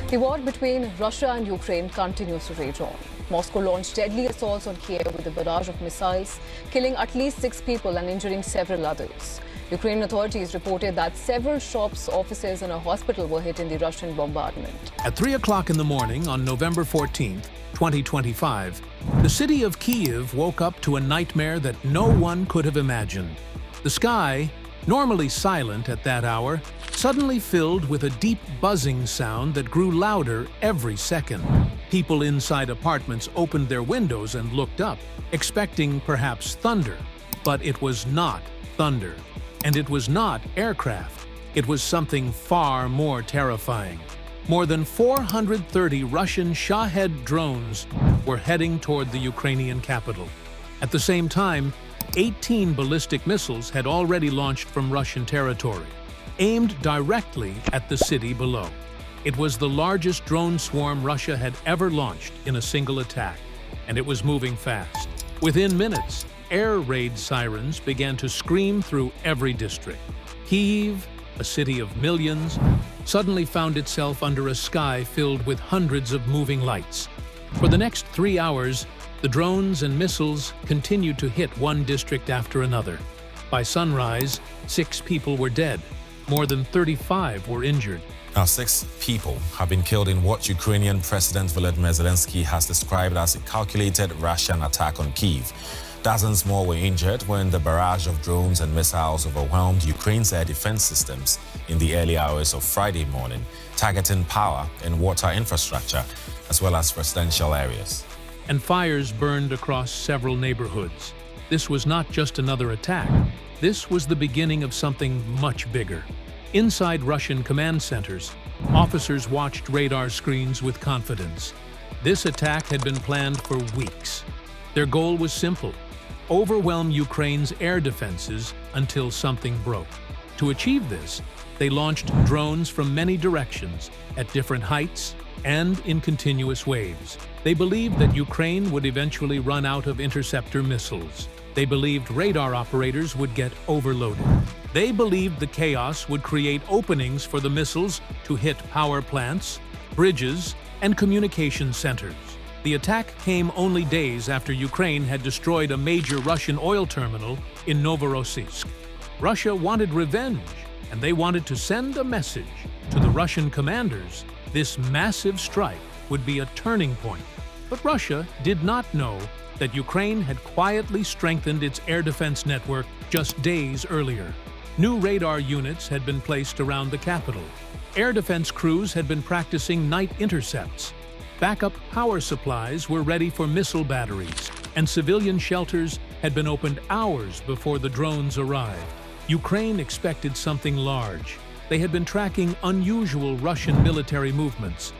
The war between Russia and Ukraine continues to rage on. Moscow launched deadly assaults on Kyiv with a barrage of missiles, killing at least 6 people and injuring several others. Ukrainian authorities reported that several shops, offices and a hospital were hit in the Russian bombardment. At 3 o'clock in the morning on November 14, 2025, the city of Kyiv woke up to a nightmare that no one could have imagined. The sky, normally silent at that hour, suddenly filled with a deep buzzing sound that grew louder every second. People inside apartments opened their windows and looked up, expecting perhaps thunder. But it was not thunder. And it was not aircraft. It was something far more terrifying. More than 430 Russian Shahed drones were heading toward the Ukrainian capital. At the same time, 18 ballistic missiles had already launched from Russian territory, aimed directly at the city below. It was the largest drone swarm Russia had ever launched in a single attack, and it was moving fast. Within minutes, air raid sirens began to scream through every district. Kyiv, a city of millions, suddenly found itself under a sky filled with hundreds of moving lights. For the next 3 hours, the drones and missiles continued to hit one district after another. By sunrise, 6 people were dead. More than 35 were injured. Now, 6 people have been killed in what Ukrainian President Volodymyr Zelensky has described as a calculated Russian attack on Kyiv. Dozens more were injured when the barrage of drones and missiles overwhelmed Ukraine's air defense systems in the early hours of Friday morning, targeting power and water infrastructure, as well as residential areas. And fires burned across several neighborhoods. This was not just another attack. This was the beginning of something much bigger. Inside Russian command centers, officers watched radar screens with confidence. This attack had been planned for weeks. Their goal was simple: overwhelm Ukraine's air defenses until something broke. To achieve this, they launched drones from many directions, at different heights, and in continuous waves. They believed that Ukraine would eventually run out of interceptor missiles. They believed radar operators would get overloaded. They believed the chaos would create openings for the missiles to hit power plants, bridges, and communication centers. The attack came only days after Ukraine had destroyed a major Russian oil terminal in Novorossiysk. Russia wanted revenge, and they wanted to send a message to the Russian commanders. This massive strike would be a turning point. But Russia did not know that Ukraine had quietly strengthened its air defense network just days earlier. New radar units had been placed around the capital. Air defense crews had been practicing night intercepts. Backup power supplies were ready for missile batteries, and civilian shelters had been opened hours before the drones arrived. Ukraine expected something large. They had been tracking unusual Russian military movements.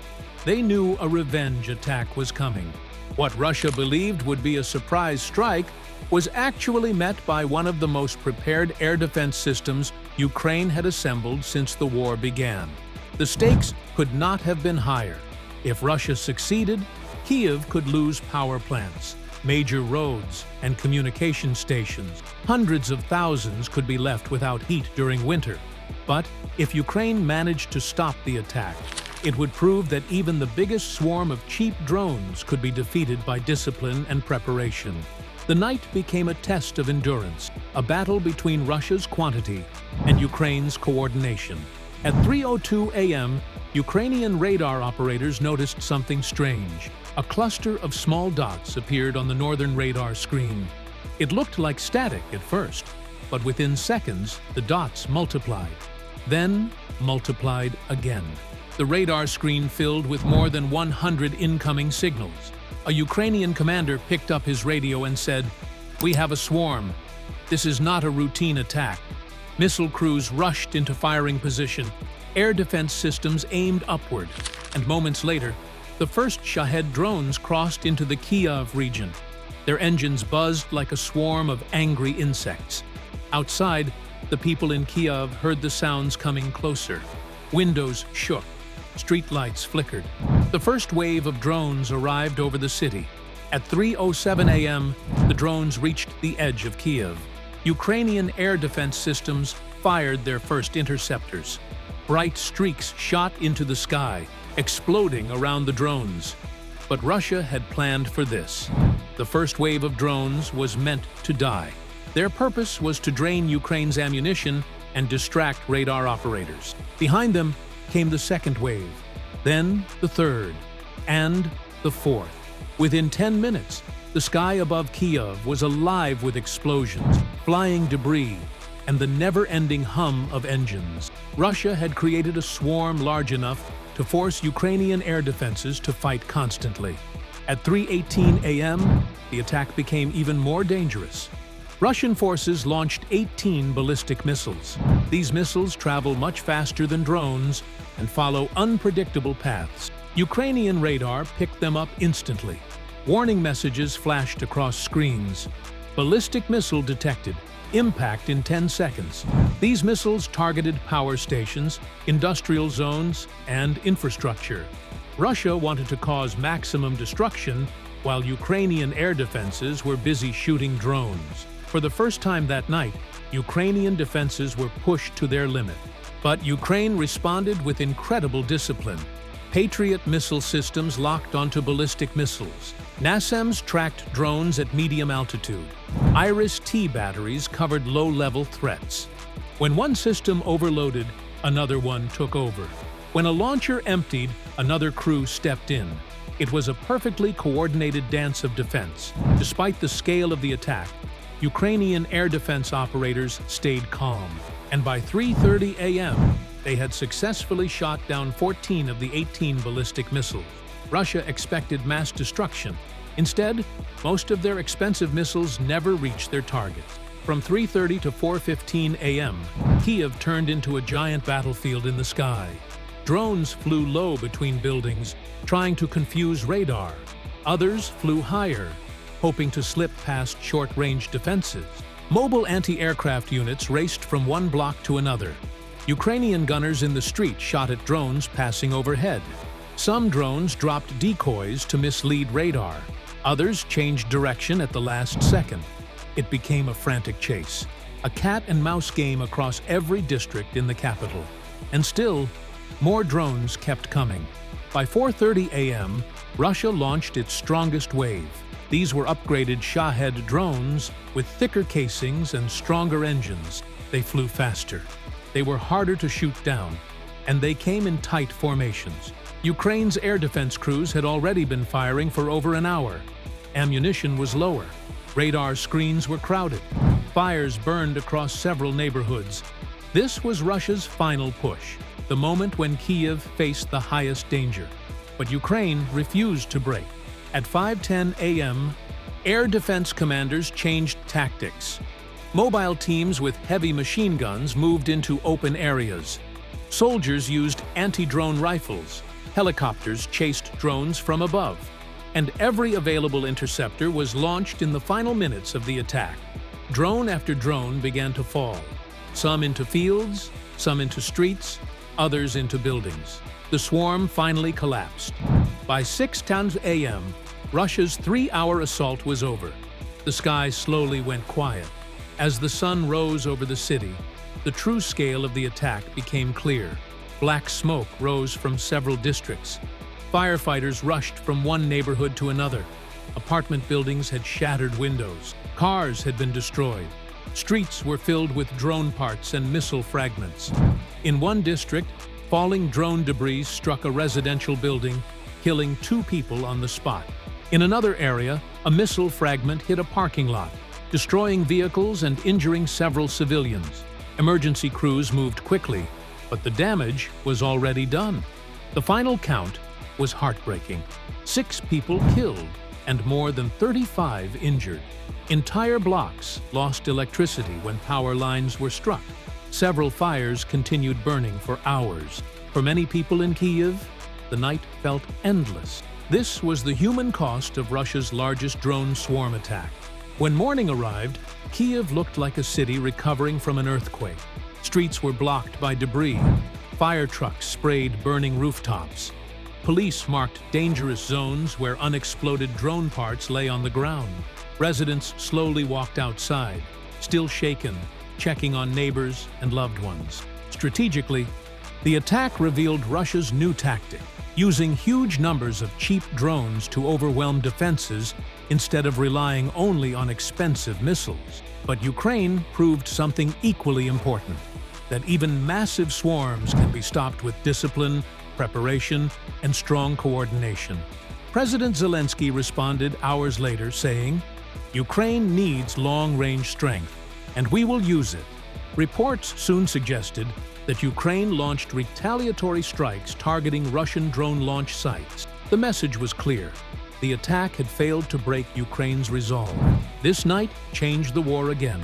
They knew a revenge attack was coming. What Russia believed would be a surprise strike was actually met by one of the most prepared air defense systems Ukraine had assembled since the war began. The stakes could not have been higher. If Russia succeeded, Kyiv could lose power plants, major roads, and communication stations. Hundreds of thousands could be left without heat during winter. But if Ukraine managed to stop the attack, it would prove that even the biggest swarm of cheap drones could be defeated by discipline and preparation. The night became a test of endurance, a battle between Russia's quantity and Ukraine's coordination. At 3:02 a.m., Ukrainian radar operators noticed something strange. A cluster of small dots appeared on the northern radar screen. It looked like static at first, but within seconds, the dots multiplied. Then multiplied again. The radar screen filled with more than 100 incoming signals. A Ukrainian commander picked up his radio and said, "We have a swarm. This is not a routine attack." Missile crews rushed into firing position. Air defense systems aimed upward, and moments later, the first Shahed drones crossed into the Kyiv region. Their engines buzzed like a swarm of angry insects. Outside, the people in Kyiv heard the sounds coming closer. Windows shook. Streetlights flickered. The first wave of drones arrived over the city. At 3:07 a.m., the drones reached the edge of Kyiv. Ukrainian air defense systems fired their first interceptors. Bright streaks shot into the sky, exploding around the drones. But Russia had planned for this. The first wave of drones was meant to die. Their purpose was to drain Ukraine's ammunition and distract radar operators. Behind them came the second wave, then the third, and the fourth. Within 10 minutes, the sky above Kyiv was alive with explosions, flying debris, and the never-ending hum of engines. Russia had created a swarm large enough to force Ukrainian air defenses to fight constantly. At 3:18 a.m., the attack became even more dangerous. Russian forces launched 18 ballistic missiles. These missiles travel much faster than drones and follow unpredictable paths. Ukrainian radar picked them up instantly. Warning messages flashed across screens. Ballistic missile detected. Impact in 10 seconds. These missiles targeted power stations, industrial zones, and infrastructure. Russia wanted to cause maximum destruction while Ukrainian air defenses were busy shooting drones. For the first time that night, Ukrainian defenses were pushed to their limit. But Ukraine responded with incredible discipline. Patriot missile systems locked onto ballistic missiles. NASAMS tracked drones at medium altitude. Iris-T batteries covered low-level threats. When one system overloaded, another one took over. When a launcher emptied, another crew stepped in. It was a perfectly coordinated dance of defense. Despite the scale of the attack, Ukrainian air defense operators stayed calm. And by 3:30 a.m., they had successfully shot down 14 of the 18 ballistic missiles. Russia expected mass destruction. Instead, most of their expensive missiles never reached their targets. From 3:30 to 4:15 a.m., Kyiv turned into a giant battlefield in the sky. Drones flew low between buildings, trying to confuse radar. Others flew higher, hoping to slip past short-range defenses. Mobile anti-aircraft units raced from one block to another. Ukrainian gunners in the street shot at drones passing overhead. Some drones dropped decoys to mislead radar. Others changed direction at the last second. It became a frantic chase, a cat-and-mouse game across every district in the capital. And still, more drones kept coming. By 4:30 a.m., Russia launched its strongest wave. These were upgraded Shahed drones with thicker casings and stronger engines. They flew faster. They were harder to shoot down, and they came in tight formations. Ukraine's air defense crews had already been firing for over an hour. Ammunition was lower. Radar screens were crowded. Fires burned across several neighborhoods. This was Russia's final push, the moment when Kyiv faced the highest danger. But Ukraine refused to break. At 5:10 a.m., air defense commanders changed tactics. Mobile teams with heavy machine guns moved into open areas. Soldiers used anti-drone rifles. Helicopters chased drones from above. And every available interceptor was launched in the final minutes of the attack. Drone after drone began to fall. Some into fields, some into streets, others into buildings. The swarm finally collapsed. By 6:10 a.m., Russia's 3-hour assault was over. The sky slowly went quiet. As the sun rose over the city, the true scale of the attack became clear. Black smoke rose from several districts. Firefighters rushed from one neighborhood to another. Apartment buildings had shattered windows. Cars had been destroyed. Streets were filled with drone parts and missile fragments. In one district, falling drone debris struck a residential building, killing 2 people on the spot. In another area, a missile fragment hit a parking lot, destroying vehicles and injuring several civilians. Emergency crews moved quickly, but the damage was already done. The final count was heartbreaking. 6 people killed and more than 35 injured. Entire blocks lost electricity when power lines were struck. Several fires continued burning for hours. For many people in Kyiv, the night felt endless. This was the human cost of Russia's largest drone swarm attack. When morning arrived, Kyiv looked like a city recovering from an earthquake. Streets were blocked by debris. Fire trucks sprayed burning rooftops. Police marked dangerous zones where unexploded drone parts lay on the ground. Residents slowly walked outside, still shaken, checking on neighbors and loved ones. Strategically, the attack revealed Russia's new tactic. using huge numbers of cheap drones to overwhelm defenses instead of relying only on expensive missiles. But Ukraine proved something equally important, that even massive swarms can be stopped with discipline, preparation, and strong coordination. President Zelensky responded hours later, saying, "Ukraine needs long-range strength, and we will use it." Reports soon suggested that Ukraine launched retaliatory strikes targeting Russian drone launch sites. The message was clear. The attack had failed to break Ukraine's resolve. This night changed the war again.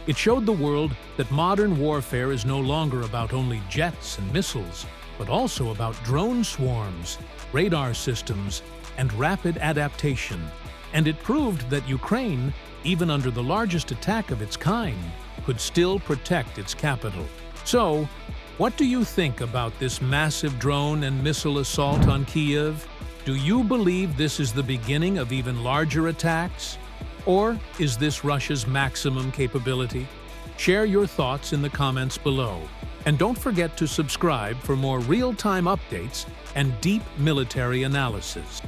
It showed the world that modern warfare is no longer about only jets and missiles, but also about drone swarms, radar systems, and rapid adaptation. And it proved that Ukraine, even under the largest attack of its kind, could still protect its capital. So, what do you think about this massive drone and missile assault on Kyiv? Do you believe this is the beginning of even larger attacks? Or is this Russia's maximum capability? Share your thoughts in the comments below. And don't forget to subscribe for more real-time updates and deep military analysis.